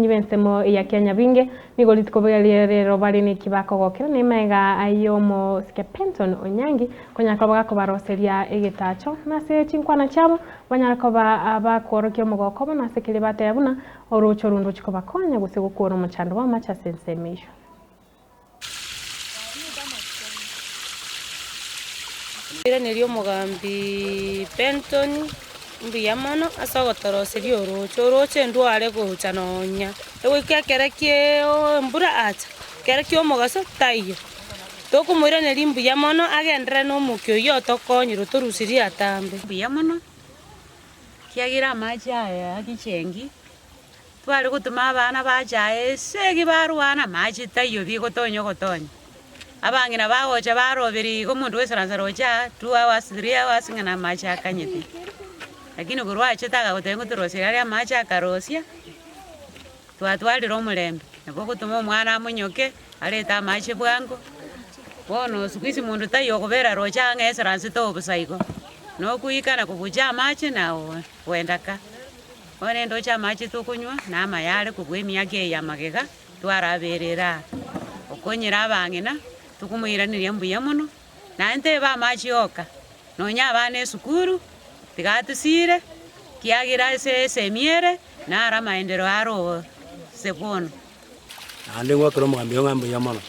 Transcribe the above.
bakunyi bensemo ya Kenya binge nigolit koberero bari ni kibako gokera ni mega ayomo Skepenton Onyangi konyaka bagako baroseria egetacho nase chinkwana chabo banyarako abakorokyo mugoko nase kilibate yabuna orucho rundo chikobakonya gusigukura muchando wa macha sensemisho ira nerio mugambi Penton mbiyamono asogotoroseria orucho ndware guchanonya ewe kekerekie mbura acha kerekie omogaso taiyo tokumwira neri mbiyamono agendere no mukyo yo tokonyiro torusiria atambe mbiyamono kiagira amaji aya agichengi twari gutuma abana bajae segi barwana maji taiyo bigotonyo gotonya abangina bagocha baroberi ko mundu wese ranzarocha 2 hours 3 hours ngana maji akanyete lakini kurwache taka gotengo turosira ya maji akarosia twatwalira omulembe nabo gutuma omwana amunyoke areta maji bwango bono sikuisi mundu taiyo kubera rocha ng'eseransi to obusaiko no kuikana kubuja maji na wendaka one ndocha maji tukunywa na amayare kugwa emiaka ya magega twaraberera okonyera abang'ina tukumwiraniria mbuyamono nante ba maji oka nonya abana esukuru tigatusire kiagira semiere nara maendeleo aro sebono ande ngwa kero mugambi ng'ambuyamono